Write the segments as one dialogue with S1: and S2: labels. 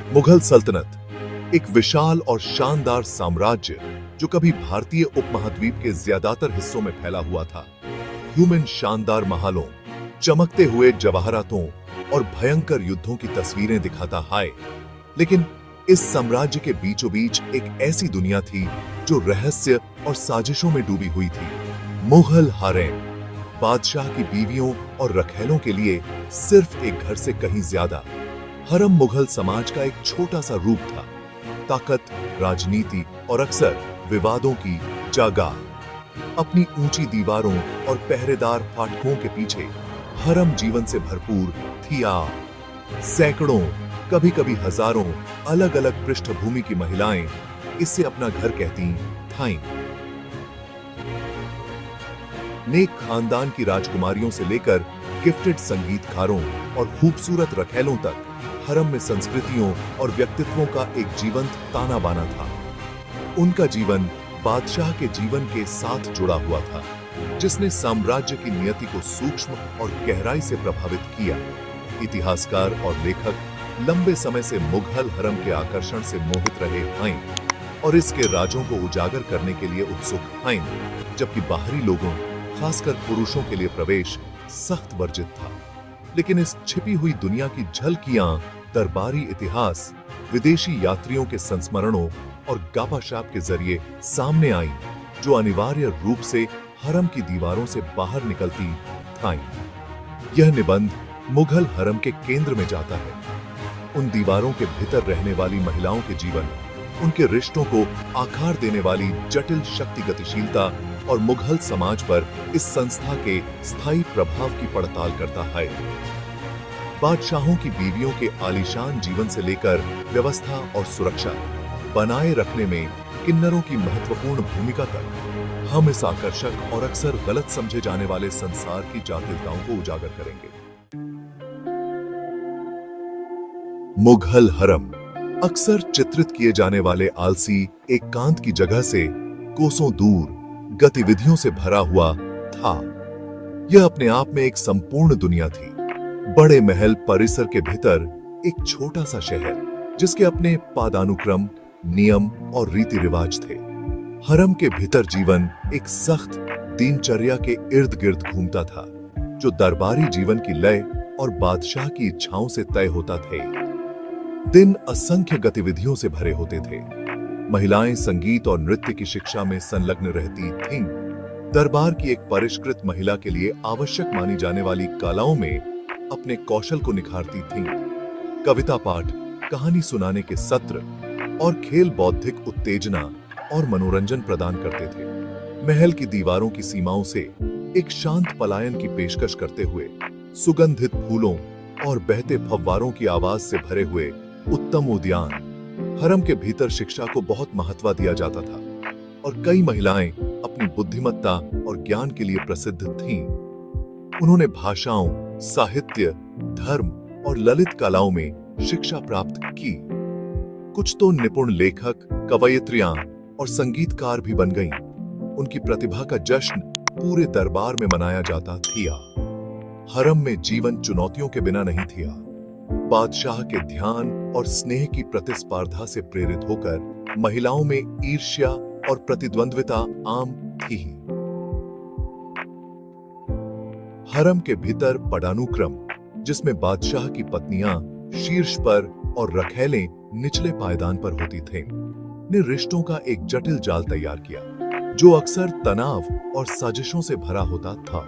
S1: मुगल सल्तनत एक विशाल और शानदार साम्राज्य जो कभी भारतीय उपमहाद्वीप के ज्यादातर हिस्सों में फैला हुआ था। ह्यूमन शानदार महलों, चमकते हुए जवाहरातों और भयंकर युद्धों की तस्वीरें दिखाता है। लेकिन इस साम्राज्य के बीचों बीच एक ऐसी दुनिया थी जो रहस्य और साजिशों में डूबी हुई थी। मुगल हरेम, बादशाह की बीवियों और रखैलों के लिए सिर्फ एक घर से कहीं ज्यादा। हरम मुगल समाज का एक छोटा सा रूप था, ताकत, राजनीति और अक्सर विवादों की जगह। अपनी ऊंची दीवारों और पहरेदार फाटकों के पीछे हरम जीवन से भरपूर थी। सैकड़ों, कभी कभी हजारों अलग अलग पृष्ठभूमि की महिलाएं इसे अपना घर कहती थीं। नेक खानदान की राजकुमारियों से लेकर गिफ्टेड संगीतकारों और खूबसूरत रखैलों तक हरम में संस्कृतियों और व्यक्तित्वों का एक जीवंत ताना बाना था। उनका जीवन बादशाह के जीवन के साथ जुड़ा हुआ था, जिसने साम्राज्य की नियति को सूक्ष्म और गहराई से प्रभावित किया। इतिहासकार और लेखक लंबे समय से मुगल हरम के आकर्षण से मोहित रहे हैं और इसके राजों को उजागर करने के लिए उत्सुक हैं, जबकि बाहरी लोगों, खासकर पुरुषों के लिए प्रवेश सख्त वर्जित था। लेकिन इस छिपी हुई दुनिया की झलकियां दरबारी इतिहास, विदेशी यात्रियों के संस्मरणों और गपाशप के जरिए सामने आई, जो अनिवार्य रूप से हरम की दीवारों से बाहर निकलती थीं। यह निबंध मुगल हरम के केंद्र में जाता है, उन दीवारों के भीतर रहने वाली महिलाओं के जीवन, उनके रिश्तों को आकार देने वाली जटिल शक्ति गतिशीलता और मुगल समाज पर इस संस्था के स्थायी प्रभाव की पड़ताल करता है। बादशाहों की बीवियों के आलीशान जीवन से लेकर व्यवस्था और सुरक्षा बनाए रखने में किन्नरों की महत्वपूर्ण भूमिका तक, हम इस आकर्षक और अक्सर गलत समझे जाने वाले संसार की जटिलताओं को उजागर करेंगे। मुगल हरम अक्सर चित्रित किए जाने वाले आलसी एकांत की जगह से कोसों दूर गतिविधियों से भरा हुआ था। यह अपने आप में एक संपूर्ण दुनिया थी। बड़े महल परिसर के भीतर एक छोटा सा शहर, जिसके अपने पदानुक्रम, नियम और रीति रिवाज थे। हरम के भीतर जीवन एक सख्त दिनचर्या के इर्द गिर्द घूमता था, जो दरबारी जीवन की लय और बादशाह की इच्छाओं से तय होता थे। दिन असंख्य गतिविधियों से भरे होते थे। महिलाएं संगीत और नृत्य की शिक्षा में संलग्न रहती थीं। दरबार की एक परिष्कृत महिला के लिए आवश्यक मानी जाने वाली कलाओं में अपने कौशल को निखारती थीं। कविता पाठ, कहानी सुनाने के सत्र और खेल बौद्धिक उत्तेजना और मनोरंजन प्रदान करते थे। महल की दीवारों की सीमाओं से एक शांत पलायन की पेशकश करते हुए सुगंधित फूलों और बहते फव्वारों की आवाज से भरे हुए उत्तम उद्यान, हरम के भीतर शिक्षा को बहुत महत्व दिया जाता था और कई महिलाएं अपनी बुद्धिमत्ता और ज्ञान के लिए प्रसिद्ध थीं। उन्होंने भाषाओं, साहित्य, धर्म और ललित कलाओं में शिक्षा प्राप्त की। कुछ तो निपुण लेखक, कवयित्रियां और संगीतकार भी बन गईं। उनकी प्रतिभा का जश्न पूरे दरबार में मनाया जाता था। हरम में जीवन चुनौतियों के बिना नहीं था। बादशाह के ध्यान और स्नेह की प्रतिस्पर्धा से प्रेरित होकर महिलाओं में ईर्ष्या और प्रतिद्वंद्विता आम थी। हरम के भीतर पदानुक्रम, जिसमें बादशाह की पत्नियां शीर्ष पर और रखैलें निचले पायदान पर होती थीं, ने रिश्तों का एक जटिल जाल तैयार किया, जो अक्सर तनाव और साजिशों से भरा होता था।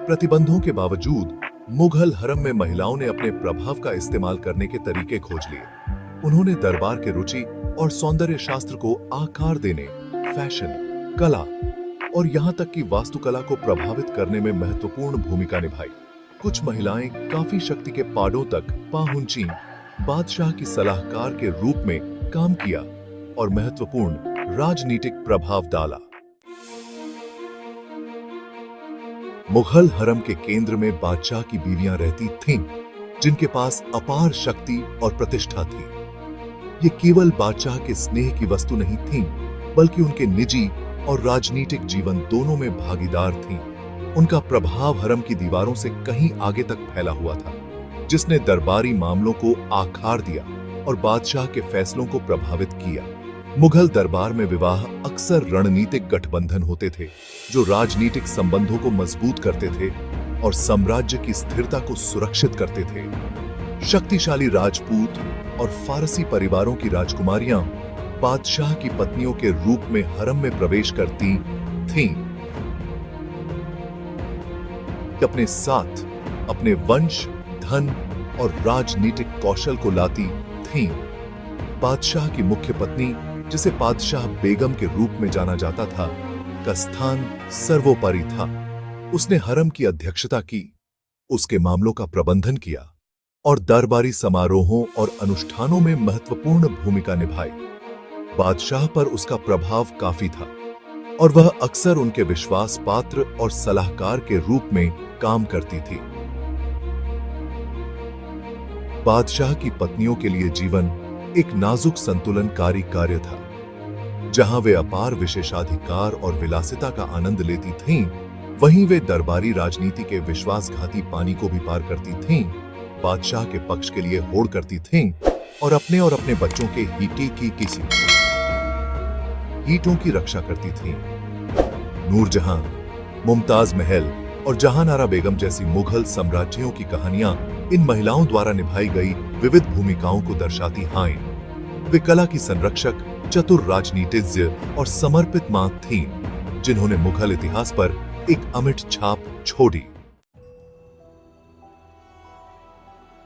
S1: प्रतिबंधों के बावजूद मुगल हरम में महिलाओं ने अपने प्रभाव का इस्तेमाल करने के तरीके खोज लिए। उन्होंने दरबार के रुचि और सौंदर्य शास्त्र को आकार देने, फैशन, कला और यहाँ तक कि वास्तुकला को प्रभावित करने में महत्वपूर्ण भूमिका निभाई। कुछ महिलाएं काफी शक्ति के पाड़ों तक पहुंची, बादशाह की सलाहकार के रूप में काम किया और महत्वपूर्ण राजनीतिक प्रभाव डाला। मुगल हरम के केंद्र में बादशाह की बीवियां रहती थीं, जिनके पास अपार शक्ति और प्रतिष्ठा थी। ये केवल बादशाह के स्नेह की वस्तु नहीं थीं, बल्कि उनके निजी और राजनीतिक जीवन दोनों में भागीदार थीं। उनका प्रभाव हरम की दीवारों से कहीं आगे तक फैला हुआ था, जिसने दरबारी मामलों को आकार दिया और बादशाह के फैसलों को प्रभावित किया। मुगल दरबार में विवाह अक्सर रणनीतिक गठबंधन होते थे, जो राजनीतिक संबंधों को मजबूत करते थे और साम्राज्य की स्थिरता को सुरक्षित करते थे। शक्तिशाली राजपूत और फारसी परिवारों की राजकुमारियां बादशाह की पत्नियों के रूप में हरम में प्रवेश करती थीं। अपने साथ अपने वंश, धन और राजनीतिक कौशल को लाती थीं। बादशाह की मुख्य पत्नी, जिसे बादशाह बेगम के रूप में जाना जाता था, का स्थान सर्वोपरि था। उसने हरम की अध्यक्षता की, उसके मामलों का प्रबंधन किया और दरबारी समारोहों और अनुष्ठानों में महत्वपूर्ण भूमिका निभाई। बादशाह पर उसका प्रभाव काफी था और वह अक्सर उनके विश्वास पात्र और सलाहकार के रूप में काम करती थी। बादशाह की पत्नियों के लिए जीवन एक नाजुक संतुलनकारी कार्य था। जहां वे अपार विशेषाधिकार और विलासिता का आनंद लेती थीं, वहीं वे दरबारी राजनीति के विश्वासघाती पानी को भी पार करती थीं, बादशाह के पक्ष के लिए होड़ करती थीं और अपने बच्चों के हितों की रक्षा करती थीं। नूरजहां, मुमताज महल और जहानारा बेगम जैसी मुगल साम्राज्यों की कहानियां इन महिलाओं द्वारा निभाई गई विविध भूमिकाओं को दर्शाती हैं। वे कला की संरक्षक, चतुर राजनीतिज्ञ और समर्पित मां थीं, जिन्होंने मुगल इतिहास पर एक अमिट छाप छोड़ी।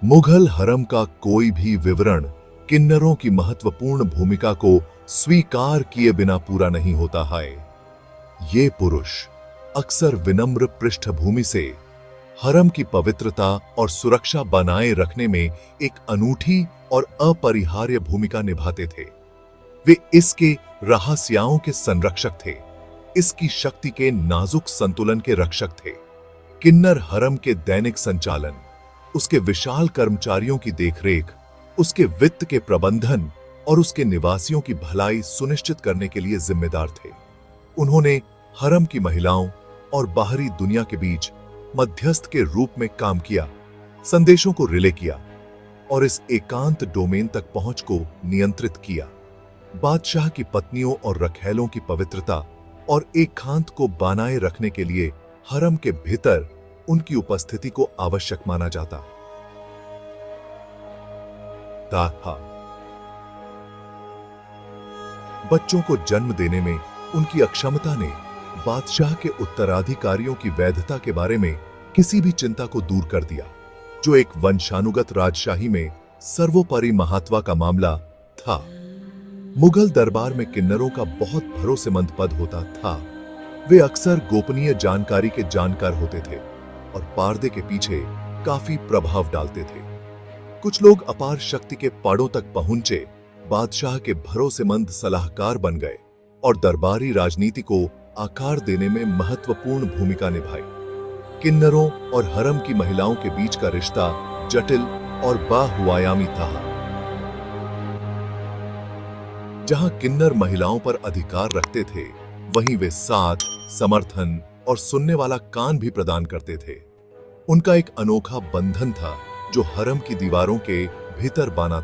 S1: मुगल हरम का कोई भी विवरण किन्नरों की महत्वपूर्ण भूमिका को स्वीकार किए बिना पूरा नहीं होता है। ये पुरुष अक्सर विनम्र पृष्ठभूमि से हरम की पवित्रता और सुरक्षा बनाए रखने में एक अनूठी और अपरिहार्य भूमिका निभाते थे। वे इसके रहस्यों के संरक्षक थे, इसकी शक्ति के नाजुक संतुलन के रक्षक थे। किन्नर हरम के दैनिक संचालन, उसके विशाल कर्मचारियों की देखरेख, उसके वित्त के प्रबंधन और उसके निवासियों की भलाई सुनिश्चित करने के लिए जिम्मेदार थे। उन्होंने हरम की महिलाओं और बाहरी दुनिया के बीच मध्यस्थ के रूप में काम किया, संदेशों को रिले किया और इस एकांत डोमेन तक पहुंच को नियंत्रित किया। बादशाह की पत्नियों और रखैलों की पवित्रता और एकांत को बनाए रखने के लिए हरम के भीतर उनकी उपस्थिति को आवश्यक माना जाता था। बच्चों को जन्म देने में उनकी अक्षमता ने बादशाह के उत्तराधिकारियों की वैधता के बारे में किसी भी चिंता को दूर कर दिया, जो एक वंशानुगत राजशाही में सर्वोपरि महत्व का मामला था। मुगल दरबार में किन्नरों का बहुत भरोसेमंद पद होता था। वे अक्सर गोपनीय जानकारी के जानकार होते थे और पर्दे के पीछे काफी प्रभाव डालते थे। कुछ लोग अपार शक्ति के पहाड़ों तक पहुंचे, बादशाह के भरोसेमंद सलाहकार बन गए और दरबारी राजनीति को आकार देने में महत्वपूर्ण भूमिका निभाई। किन्नरों और हरम की महिलाओं के बीच का रिश्ता जटिल और बहुआयामी था। जहां किन्नर महिलाओं पर अधिकार रखते थे, वहीं वे साथ, समर्थन और सुनने वाला कान भी प्रदान करते थे। उनका एक अनोखा बंधन था जो हरम की दीवारों के भीतर बना